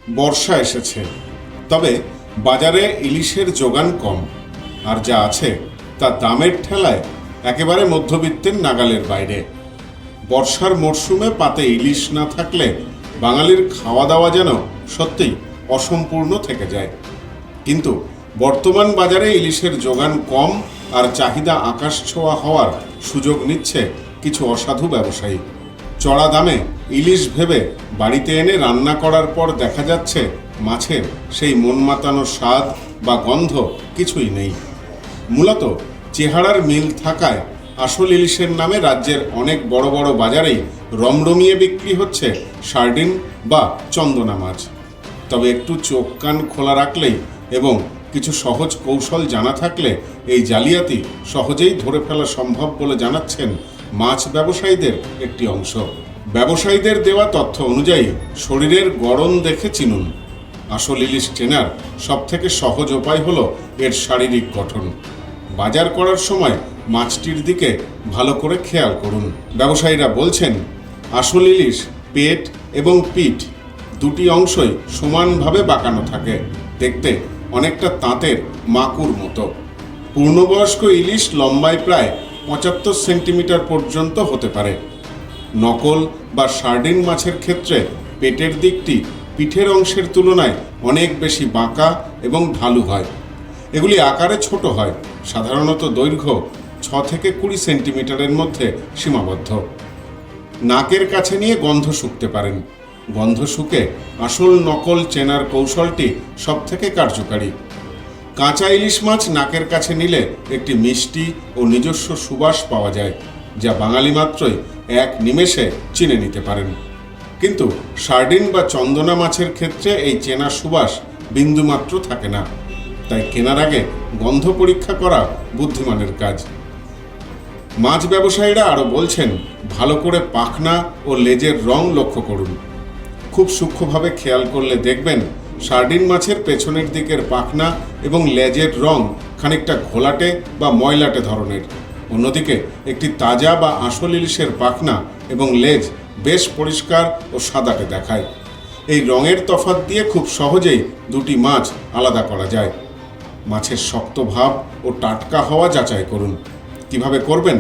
বর্ষা এসেছে, তবে বাজারে ইলিশের যোগান কম, আর যা আছে তা দামের ঠেলায় একেবারে মধ্যবিত্তের নাগালের বাইরে। বর্ষার মরশুমে পাতে ইলিশ না থাকলে বাঙালির খাওয়া দাওয়া যেন সত্যিই অসম্পূর্ণ থেকে যায়। কিন্তু বর্তমান বাজারে ইলিশের যোগান কম আর চাহিদা আকাশ ছোঁয়া হওয়ার সুযোগ নিচ্ছে কিছু অসাধু ব্যবসায়ী। চড়া দামে ইলিশ ভেবে বাড়িতে এনে রান্না করার পর দেখা যাচ্ছে মাছের সেই মন মাতানো স্বাদ বা গন্ধ কিছুই নেই। মূলত চেহারার মিল থাকায় আসল ইলিশের নামে রাজ্যের অনেক বড় বড় বাজারেই রমরমিয়ে বিক্রি হচ্ছে সার্ডিন বা চন্দনা মাছ। তবে একটু চোখ কান খোলা রাখলেই এবং কিছু সহজ কৌশল জানা থাকলে এই জালিয়াতি সহজেই ধরে ফেলা সম্ভব বলে জানাচ্ছেন মাছ ব্যবসায়ীদের একটি অংশ। ব্যবসায়ীদের দেওয়া তথ্য অনুযায়ী শরীরের গড়ন দেখে চিনুন। আসল ইলিশ চেনার সবথেকে সহজ উপায় হলো এর শারীরিক গঠন। বাজার করার সময় মাছটির দিকে ভালো করে খেয়াল করুন। ব্যবসায়ীরা বলছেন, আসল ইলিশ পেট এবং পিঠ দুটি অংশই সমানভাবে বাঁকানো থাকে, দেখতে অনেকটা তাঁতের মাকুর মতো। পূর্ণবয়স্ক ইলিশ লম্বায় প্রায় 75 সেন্টিমিটার পর্যন্ত হতে পারে। নকল বা সার্ডিন মাছের ক্ষেত্রে পেটের দিকটি পিঠের অংশের তুলনায় অনেক বেশি বাঁকা এবং ঢালু হয়। এগুলি আকারে ছোট হয়, সাধারণত দৈর্ঘ্য 6 থেকে 20 সেন্টিমিটারের মধ্যে সীমাবদ্ধ। নাকের কাছে নিয়ে গন্ধ শুঁকতে পারেন। গন্ধ শুকে আসল নকল চেনার কৌশলটি সবথেকে কার্যকারী। কাঁচা ইলিশ মাছ নাকের কাছে নিলে একটি মিষ্টি ও নিজস্ব সুবাস পাওয়া যায়, যা বাঙালি মাত্রই এক নিমেষে চিনে নিতে পারেন। কিন্তু সার্ডিন বা চন্দনা মাছের ক্ষেত্রে এই চেনা সুবাস বিন্দুমাত্র থাকে না, তাই কেনার আগে গন্ধ পরীক্ষা করা বুদ্ধিমানের কাজ। মাছ ব্যবসায়ীরা আরও বলছেন, ভালো করে পাখনা ও লেজের রং লক্ষ্য করুন। খুব সূক্ষ্মভাবে খেয়াল করলে দেখবেন সার্ডিন মাছের পেছনের দিকের পাখনা এবং লেজের রং খানিকটা ঘোলাটে বা ময়লাটে ধরনের। অন্যদিকে একটি তাজা বা আসল ইলিশের পাখনা এবং লেজ বেশ পরিষ্কার ও সাদাটে দেখায়। এই রঙের তফাৎ দিয়ে খুব সহজেই দুটি মাছ আলাদা করা যায়। মাছের শক্ত ভাব ও টাটকা হওয়া যাচাই করুন। কিভাবে করবেন?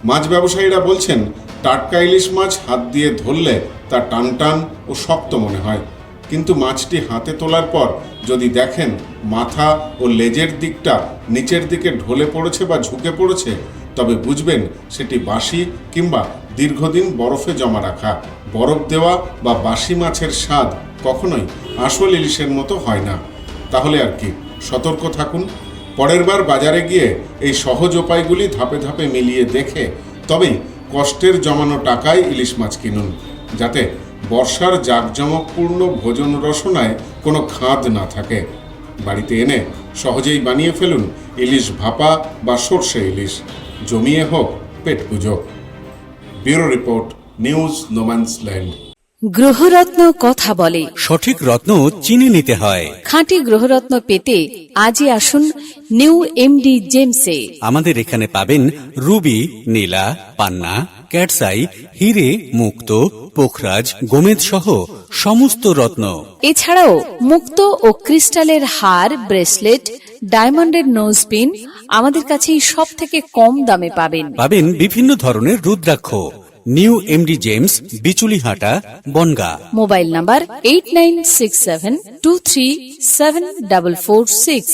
মাছ ব্যবসায়ীরা বলছেন, টাটকা ইলিশ মাছ হাত দিয়ে ধরলে তা টানটান ও শক্ত মনে হয়, কিন্তু মাছটি হাতে তোলার পর যদি দেখেন মাথা ও লেজের দিকটা নিচের দিকে ঢলে পড়েছে বা ঝুঁকে পড়েছে, তবে বুঝবেন সেটি বাসি কিংবা দীর্ঘদিন বরফে জমা রাখা। বরফ দেওয়া বা বাসি মাছের স্বাদ কখনোই আসল ইলিশের মতো হয় না। তাহলে আর কি, সতর্ক থাকুন। পরের বার বাজারে গিয়ে এই সহজ উপায়গুলি ধাপে ধাপে মিলিয়ে দেখে তবেই কষ্টের জমানো টাকায় ইলিশ মাছ কিনুন, যাতে বর্ষার জাঁকজমকপূর্ণ ভোজন রসনায় কোনো খাদ না থাকে। বাড়িতে এনে সহজেই বানিয়ে ফেলুন ইলিশ ভাপা বা সর্ষে ইলিশ। জমিয়ে হোক পেট পুজো। Bureau report, news no man's land. গ্রহরত্ন কথা বলে। সঠিক রত্ন চিনে নিতে হয়। খাঁটি গ্রহরত্ন পেতে আজই আসুন নিউ এমডি জেমসে। আমাদের এখানে পাবেন রুবি, নীলা, পান্না, ক্যাটসাই, হিরে, মুক্ত, পোখরাজ, গোমেদ সহ সমস্ত রত্ন। এছাড়াও মুক্ত ও ক্রিস্টালের হার, ব্রেসলেট, ডায়মন্ডের নোজপিন আমাদের কাছেই সব থেকে কম দামে পাবেন। পাবেন বিভিন্ন ধরনের রুদ্রাক্ষ। New MD gems, Bichulihata, Bongaon. Mobile number 8967237446।